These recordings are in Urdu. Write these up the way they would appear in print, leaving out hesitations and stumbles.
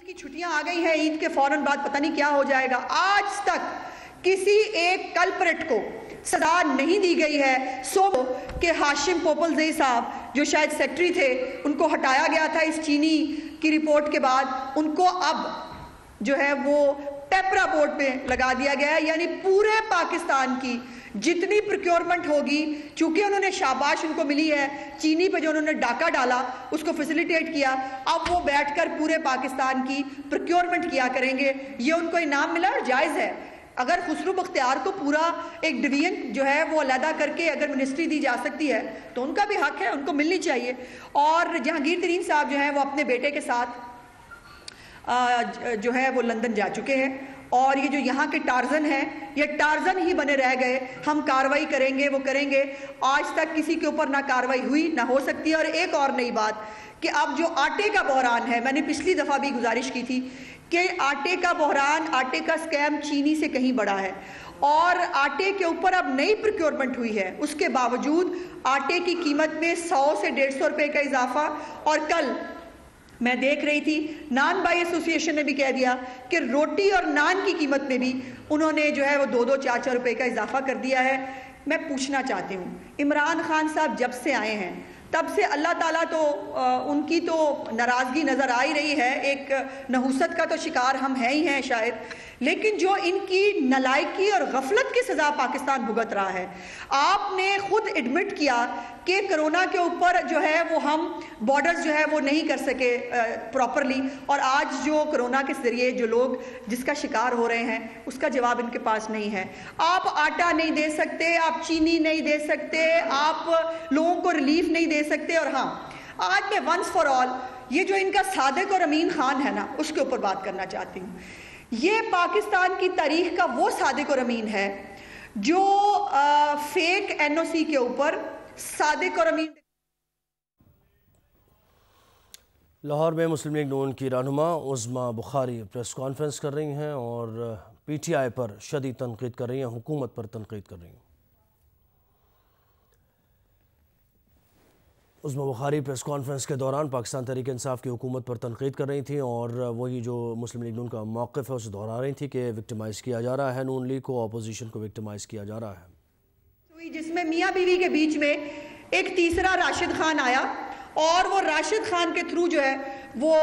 کی چھٹیاں آ گئی ہیں، عید کے فوراً بعد پتہ نہیں کیا ہو جائے گا. آج تک کسی ایک کلپریٹ کو سزا نہیں دی گئی ہے. کہ ہاشم پوپلزئی صاحب جو شاید سیکٹری تھے، ان کو ہٹایا گیا تھا اس چینی کی رپورٹ کے بعد، ان کو اب جو ہے وہ پیپرا بورڈ پہ لگا دیا گیا ہے. یعنی پورے پاکستان کی جتنی پروکیورمنٹ ہوگی، چونکہ انہوں نے شاباش ان کو ملی ہے چینی پہ جو انہوں نے ڈاکہ ڈالا اس کو فیسیلیٹیٹ کیا، اب وہ بیٹھ کر پورے پاکستان کی پروکیورمنٹ کیا کریں گے. یہ ان کو انعام ملا اور جائز ہے. اگر خسرو بختیار کو پورا ایک ڈویژن جو ہے وہ علیحدہ کر کے اگر منسٹری دی جا سکتی ہے تو ان کا بھی حق ہے، ان کو ملنی چاہیے. اور جہانگیر ترین صاحب جو ہیں وہ اپنے بیٹے کے ساتھ جو ہے وہ لندن جا چکے ہیں، اور یہ جو یہاں کے ٹارزن ہیں یہ ٹارزن ہی بنے رہ گئے. ہم کاروائی کریں گے، وہ کریں گے. آج تک کسی کے اوپر نہ کاروائی ہوئی نہ ہو سکتی ہے. اور ایک اور نئی بات کہ اب جو آٹے کا بحران ہے، میں نے پچھلی دفعہ بھی گزارش کی تھی کہ آٹے کا بحران، آٹے کا سکیم چینی سے کہیں بڑا ہے، اور آٹے کے اوپر اب نئی پروکیورمنٹ ہوئی ہے. اس کے باوجود آٹے کی قیمت میں 100 سے 150 روپے کا اضافہ. اور کل میں دیکھ رہی تھی نان بائی ایسوسی ایشن نے بھی کہہ دیا کہ روٹی اور نان کی قیمت میں بھی انہوں نے جو ہے وہ 2-2 4-4 روپے کا اضافہ کر دیا ہے. میں پوچھنا چاہتی ہوں، عمران خان صاحب جب سے آئے ہیں تب سے اللہ تعالیٰ تو ان کی تو ناراضگی نظر آ ہی رہی ہے. ایک نحوست کا تو شکار ہم ہیں ہی ہیں شاید، لیکن جو ان کی نالائکی اور غفلت کی سزا پاکستان بھگت رہا ہے. آپ نے خود ایڈمٹ کیا کہ کرونا کے اوپر جو ہے وہ ہم بارڈرز جو ہے وہ نہیں کر سکے پراپرلی، اور آج جو کرونا کے ذریعے جو لوگ جس کا شکار ہو رہے ہیں اس کا جواب ان کے پاس نہیں ہے. آپ آٹا نہیں دے سکتے، آپ چینی نہیں دے سکتے، آپ لوگوں کو ریلیف نہیں دے سکتے. اور ہاں، آج میں ونس فار آل یہ جو ان کا صادق اور امین خان ہے نا، اس کے اوپر بات کرنا چاہتی ہوں. یہ پاکستان کی تاریخ کا وہ صادق اور امین ہے جو فیک این او سی کے اوپر صادق اور امین. لاہور میں مسلم لیگ نون کی رہنما عظمیٰ بخاری پریس کانفرنس کر رہی ہیں اور پی ٹی آئی پر شدید تنقید کر رہی ہیں، حکومت پر تنقید کر رہی ہیں. عظمیٰ بخاری پریس کانفرنس کے دوران پاکستان تحریک انصاف کی حکومت پر تنقید کر رہی تھیں، اور وہی جو مسلم لیگ نون کا موقف ہے اسے دہرا رہی تھی کہ وکٹمائز کیا جا رہا ہے نون لیگ کو، اپوزیشن کو وکٹمائز کیا جا رہا ہے. جس میں میاں بیوی کے بیچ میں ایک تیسرا راشد خان آیا، اور وہ راشد خان کے تھرو جو ہے وہ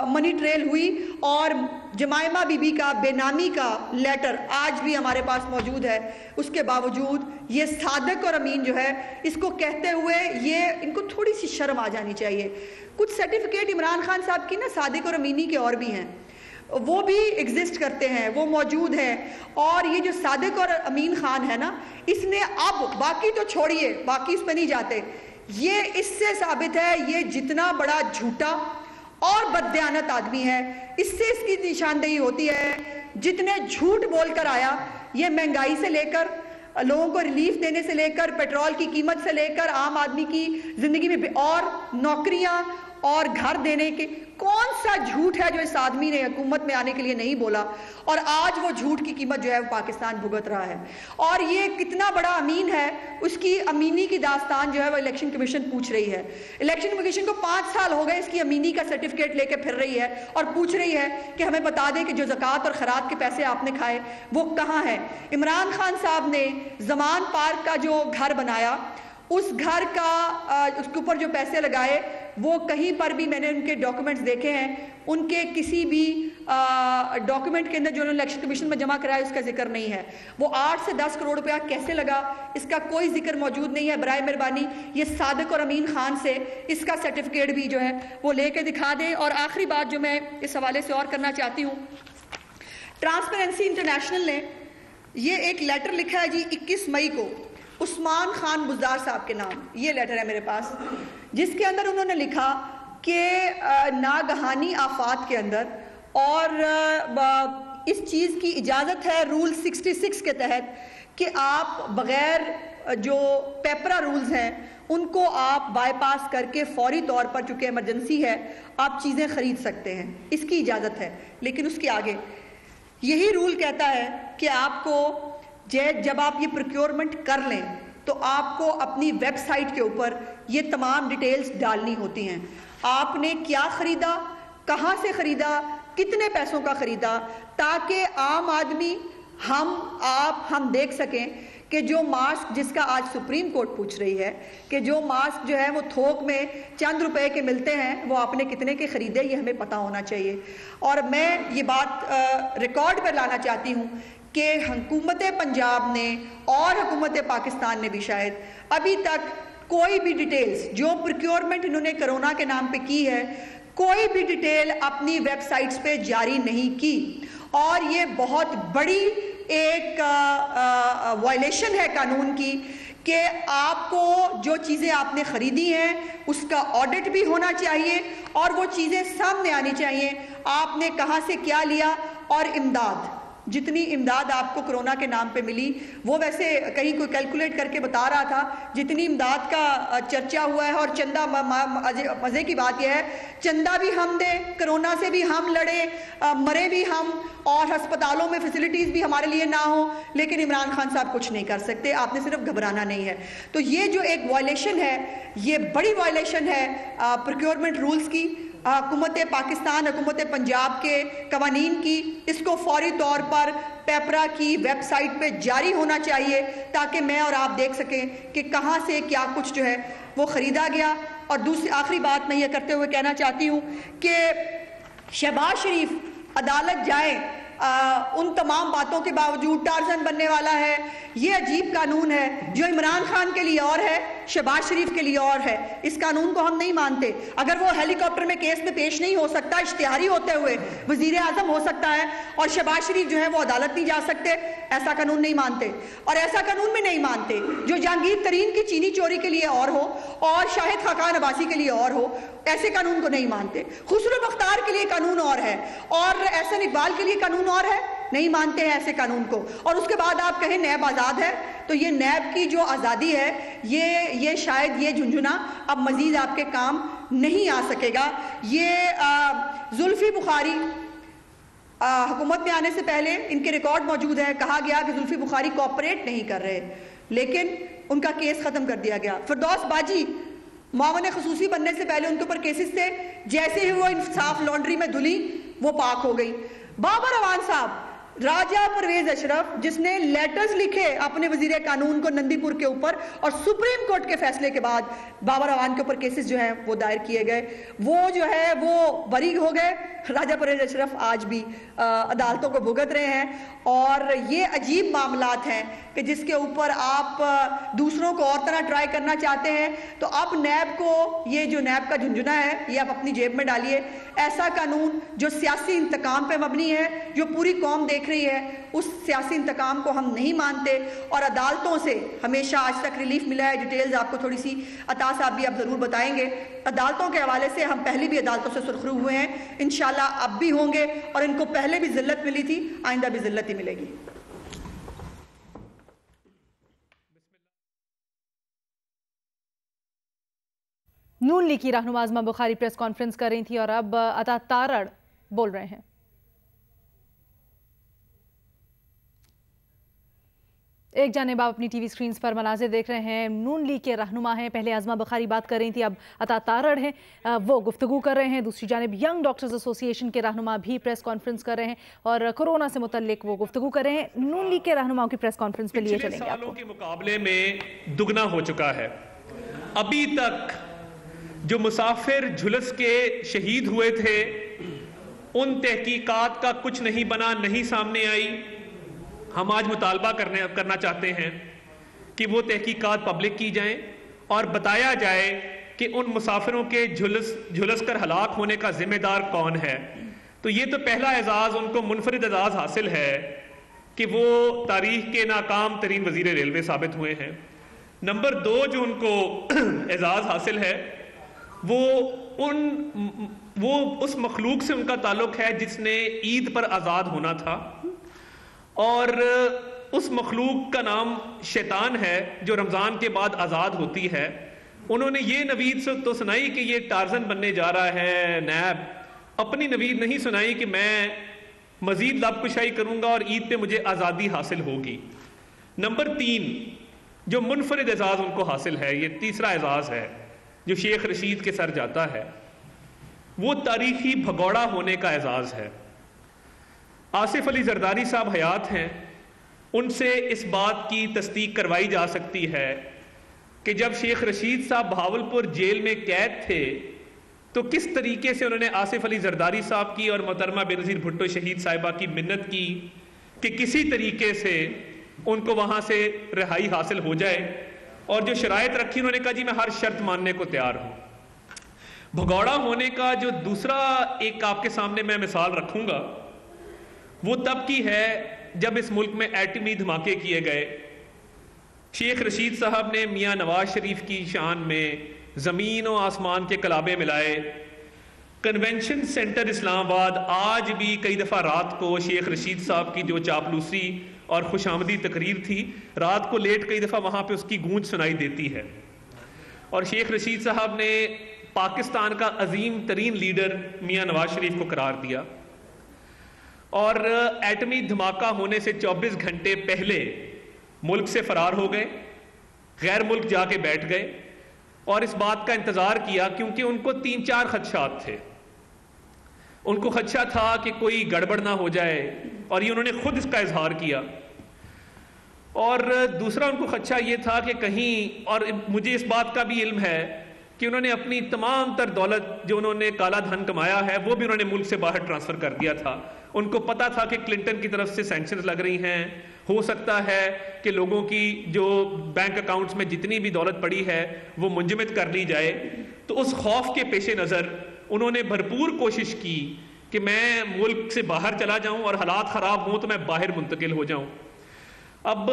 منی ٹریل ہوئی، اور جمائمہ بی بی کا بے نامی کا لیٹر آج بھی ہمارے پاس موجود ہے. اس کے باوجود یہ صادق اور امین جو ہے اس کو کہتے ہوئے یہ ان کو تھوڑی سی شرم آ جانی چاہیے. کچھ سرٹیفکیٹ عمران خان صاحب کی نا صادق اور امینی کے اور بھی ہیں، وہ بھی ایگزسٹ کرتے ہیں، وہ موجود ہیں. اور یہ جو صادق اور امین خان ہے نا، اس نے اب باقی تو چھوڑیے، باقی اس پہ نہیں جاتے، یہ اس سے ثابت ہے یہ جتنا بڑا جھوٹا اور بددیانت آدمی ہے. اس سے اس کی نشاندہی ہوتی ہے جتنے جھوٹ بول کر آیا. یہ مہنگائی سے لے کر، لوگوں کو ریلیف دینے سے لے کر، پیٹرول کی قیمت سے لے کر، عام آدمی کی زندگی میں اور نوکریاں اور گھر دینے کے، کون سا جھوٹ ہے جو اس آدمی نے حکومت میں آنے کے لیے نہیں بولا، اور آج وہ جھوٹ کی قیمت جو ہے وہ پاکستان بھگت رہا ہے. اور یہ کتنا بڑا امین ہے، اس کی امینی کی داستان جو ہے وہ الیکشن کمیشن پوچھ رہی ہے. الیکشن کمیشن کو 5 سال ہو گئے اس کی امینی کا سرٹیفکیٹ لے کے پھر رہی ہے اور پوچھ رہی ہے کہ ہمیں بتا دیں کہ جو زکوٰۃ اور خیرات کے پیسے آپ نے کھائے وہ کہاں ہیں. عمران خان صاحب نے زمان پارک کا جو گھر بنایا، اس گھر کا اس کے اوپر جو پیسے لگائے، وہ کہیں پر بھی میں نے ان کے ڈاکومنٹس دیکھے ہیں، ان کے کسی بھی ڈاکومنٹ کے اندر جو انہوں نے الیکشن کمیشن میں جمع کرایا اس کا ذکر نہیں ہے. وہ 8 سے 10 کروڑ روپیہ کیسے لگا اس کا کوئی ذکر موجود نہیں ہے. برائے مہربانی یہ صادق اور امین خان سے اس کا سرٹیفکیٹ بھی جو ہے وہ لے کے دکھا دیں. اور آخری بات جو میں اس حوالے سے اور کرنا چاہتی ہوں، ٹرانسپیرنسی انٹرنیشنل نے یہ ایک لیٹر لکھا ہے جی 21 مئی کو عثمان خان بزدار صاحب کے نام. یہ لیٹر ہے میرے پاس، جس کے اندر انہوں نے لکھا کہ ناگہانی آفات کے اندر اور اس چیز کی اجازت ہے رول 66 کے تحت کہ آپ بغیر جو پیپرا رولز ہیں ان کو آپ بائی پاس کر کے فوری طور پر، چونکہ ایمرجنسی ہے، آپ چیزیں خرید سکتے ہیں. اس کی اجازت ہے. لیکن اس کے آگے یہی رول کہتا ہے کہ آپ کو جب آپ یہ پروکیورمنٹ کر لیں تو آپ کو اپنی ویب سائٹ کے اوپر یہ تمام ڈیٹیلز ڈالنی ہوتی ہیں. آپ نے کیا خریدا، کہاں سے خریدا، کتنے پیسوں کا خریدا تاکہ عام آدمی ہم دیکھ سکیں کہ جو ماسک جس کا آج سپریم کورٹ پوچھ رہی ہے کہ جو ماسک جو ہے وہ تھوک میں چند روپے کے ملتے ہیں وہ آپ نے کتنے کے خریدے، یہ ہمیں پتہ ہونا چاہیے۔ اور میں یہ بات ریکارڈ پر لانا چاہتی ہوں کہ حکومت پنجاب نے اور حکومت پاکستان نے بھی شاید ابھی تک کوئی بھی ڈیٹیلز جو پروکیورمنٹ انہوں نے کرونا کے نام پہ کی ہے، کوئی بھی ڈیٹیل اپنی ویب سائٹس پہ جاری نہیں کی، اور یہ بہت بڑی ایک وائلیشن ہے قانون کی کہ آپ کو جو چیزیں آپ نے خریدی ہیں اس کا آڈٹ بھی ہونا چاہیے اور وہ چیزیں سامنے آنی چاہیے، آپ نے کہاں سے کیا لیا۔ اور امداد، جتنی امداد آپ کو کرونا کے نام پہ ملی، وہ ویسے کہیں کوئی کیلکولیٹ کر کے بتا رہا تھا، جتنی امداد کا چرچا ہوا ہے، اور چندہ مزے کی بات یہ ہے چندہ بھی ہم دے، کرونا سے بھی ہم لڑے، مرے بھی ہم، اور ہسپتالوں میں فیسلٹیز بھی ہمارے لیے نہ ہوں، لیکن عمران خان صاحب کچھ نہیں کر سکتے، آپ نے صرف گھبرانا نہیں ہے۔ تو یہ جو ایک وائلیشن ہے، یہ بڑی وائلیشن ہے پروکیورمنٹ رولز کی، حکومت پاکستان، حکومت پنجاب کے قوانین کی، اس کو فوری طور پر پیپرا کی ویب سائٹ پہ جاری ہونا چاہیے تاکہ میں اور آپ دیکھ سکیں کہ کہاں سے کیا کچھ جو ہے وہ خریدا گیا۔ اور دوسری آخری بات میں یہ کرتے ہوئے کہنا چاہتی ہوں کہ شہباز شریف عدالت جائیں ان تمام باتوں کے باوجود ٹارزن بننے والا ہے، یہ عجیب قانون ہے جو عمران خان کے لیے اور ہے، شہباز شریف کے لیے اور ہے، اس قانون کو ہم نہیں مانتے۔ اگر وہ ہیلی کاپٹر میں کیس میں پیش نہیں ہو سکتا، اشتہاری ہوتے ہوئے وزیر اعظم ہو سکتا ہے، اور شہباز شریف جو ہے وہ عدالت نہیں جا سکتے، ایسا قانون نہیں مانتے۔ اور ایسا قانون بھی نہیں مانتے جو جہانگیر ترین کی چینی چوری کے لیے اور ہو اور شاہد خاقان عباسی کے لیے اور ہو، ایسے قانون کو نہیں مانتے۔ خسرو بختار کے لیے قانون اور ہے اور احسن اقبال کے لیے قانون اور ہے، نہیں مانتے ہیں ایسے قانون کو۔ اور اس کے بعد آپ کہیں نیب آزاد ہے، تو یہ نیب کی جو آزادی ہے یہ شاید یہ جھنجھنا اب مزید آپ کے کام نہیں آ سکے گا۔ یہ زلفی بخاری حکومت میں آنے سے پہلے ان کے ریکارڈ موجود ہے، کہا گیا کہ زلفی بخاری کوآپریٹ نہیں کر رہے، لیکن ان کا کیس ختم کر دیا گیا۔ فردوس باجی معاون خصوصی بننے سے پہلے ان کے اوپر کیسز تھے، جیسے ہی وہ انصاف لانڈری میں دھلی وہ پاک ہو گئی۔ بابر اعوان صاحب، راجہ پرویز اشرف جس نے لیٹرز لکھے اپنے وزیر قانون کو نندی پور کے اوپر، اور سپریم کورٹ کے فیصلے کے بعد بابر اعوان کے اوپر کیسز جو ہیں وہ دائر کیے گئے، وہ جو ہے وہ بری ہو گئے۔ راجہ پرویز اشرف آج بھی عدالتوں کو بھگت رہے ہیں، اور یہ عجیب معاملات ہیں کہ جس کے اوپر آپ دوسروں کو اور طرح ٹرائی کرنا چاہتے ہیں۔ تو اب نیب کو، یہ جو نیب کا جھنجھنا ہے یہ آپ اپنی جیب میں ڈالیے۔ ایسا قانون جو سیاسی انتقام پہ مبنی ہے، جو پوری قوم دیکھ رہی ہے، اس سیاسی انتقام کو ہم نہیں مانتے، اور عدالتوں سے ہمیشہ آج تک ریلیف ملا ہے۔ ڈیٹیلز آپ کو تھوڑی سی عطا صاحب بھی اب ضرور بتائیں گے۔ عدالتوں کے حوالے سے ہم پہلے بھی عدالتوں سے سرخرو ہوئے ہیں، انشاءاللہ اب بھی ہوں گے، اور ان کو پہلے بھی ذلت ملی تھی، آئندہ بھی ذلت ہی ملے گی۔ نون لیگ کی رہنما ازما بخاری پریس کانفرنس کر رہی تھی، اور اب عطا تارڑ بول رہے ہیں۔ ایک جانب آپ اپنی ٹی وی سکرینز پر مناظر دیکھ رہے ہیں، نون لیگ کے رہنما ہیں، پہلے ازما بخاری بات کر رہی تھی، اب عطا تارڑ ہیں، وہ گفتگو کر رہے ہیں۔ دوسری جانب ینگ ڈاکٹرز ایسوسی ایشن کے رہنما بھی پریس کانفرنس کر رہے ہیں اور کورونا سے متعلق وہ گفتگو کر رہے ہیں۔ نون لیگ کے رہنماؤں کی پریس کانفرنس پہ لیے چلیں گے آپ کو۔ سالوں کے مقابلے میں دگنا ہو چکا ہے۔ ابھی تک جو مسافر جھلس کے شہید ہوئے تھے ان تحقیقات کا کچھ نہیں بنا، نہیں سامنے آئی۔ ہم آج مطالبہ کرنا چاہتے ہیں کہ وہ تحقیقات پبلک کی جائیں اور بتایا جائے کہ ان مسافروں کے جھلس کر ہلاک ہونے کا ذمہ دار کون ہے۔ تو یہ تو پہلا اعزاز ان کو منفرد اعزاز حاصل ہے کہ وہ تاریخ کے ناکام ترین وزیر ریلوے ثابت ہوئے ہیں۔ نمبر 2 جو ان کو اعزاز حاصل ہے وہ اس مخلوق سے ان کا تعلق ہے جس نے عید پر آزاد ہونا تھا، اور اس مخلوق کا نام شیطان ہے جو رمضان کے بعد آزاد ہوتی ہے۔ انہوں نے یہ نوید تو سنائی کہ یہ ٹارزن بننے جا رہا ہے نیب، اپنی نوید نہیں سنائی کہ میں مزید لب کشائی کروں گا اور عید پہ مجھے آزادی حاصل ہوگی۔ نمبر 3 جو منفرد اعزاز ان کو حاصل ہے، یہ تیسرا اعزاز ہے جو شیخ رشید کے سر جاتا ہے، وہ تاریخی بھگوڑا ہونے کا اعزاز ہے۔ آصف علی زرداری صاحب حیات ہیں، ان سے اس بات کی تصدیق کروائی جا سکتی ہے کہ جب شیخ رشید صاحب بہاولپور جیل میں قید تھے تو کس طریقے سے انہوں نے آصف علی زرداری صاحب کی اور محترمہ بینظیر بھٹو شہید صاحبہ کی منت کی کہ کسی طریقے سے ان کو وہاں سے رہائی حاصل ہو جائے، اور جو شرائط رکھی انہوں نے کہا جی میں ہر شرط ماننے کو تیار ہوں۔ بھگوڑا ہونے کا جو دوسرا ایک آپ کے سامنے میں مثال رکھوں گا وہ تب کی ہے جب اس ملک میں ایٹمی دھماکے کیے گئے۔ شیخ رشید صاحب نے میاں نواز شریف کی شان میں زمین و آسمان کے کلابے ملائے۔ کنونشن سینٹر اسلام آباد آج بھی کئی دفعہ رات کو شیخ رشید صاحب کی جو چاپلوسی اور خوش آمدی تقریر تھی، رات کو لیٹ کئی دفعہ وہاں پہ اس کی گونج سنائی دیتی ہے، اور شیخ رشید صاحب نے پاکستان کا عظیم ترین لیڈر میاں نواز شریف کو قرار دیا، اور ایٹمی دھماکہ ہونے سے 24 گھنٹے پہلے ملک سے فرار ہو گئے، غیر ملک جا کے بیٹھ گئے، اور اس بات کا انتظار کیا کیونکہ ان کو 3-4 خدشات تھے۔ ان کو خدشہ تھا کہ کوئی گڑبڑ نہ ہو جائے، اور یہ انہوں نے خود اس کا اظہار کیا، اور دوسرا ان کو خدشہ یہ تھا کہ کہیں، اور مجھے اس بات کا بھی علم ہے کہ انہوں نے اپنی تمام تر دولت جو انہوں نے کالا دھن کمایا ہے وہ بھی انہوں نے ملک سے باہر ٹرانسفر کر دیا تھا۔ ان کو پتا تھا کہ کلنٹن کی طرف سے سینکشنز لگ رہی ہیں، ہو سکتا ہے کہ لوگوں کی جو بینک اکاؤنٹس میں جتنی بھی دولت پڑی ہے وہ منجمد کر لی جائے، تو اس خوف کے پیش نظر انہوں نے بھرپور کوشش کی کہ میں ملک سے باہر چلا جاؤں اور حالات خراب ہوں تو میں باہر منتقل ہو جاؤں۔ اب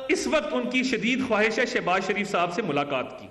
اس وقت ان کی شدید خواہش ہے شہباز شریف صاحب سے ملاقات کی،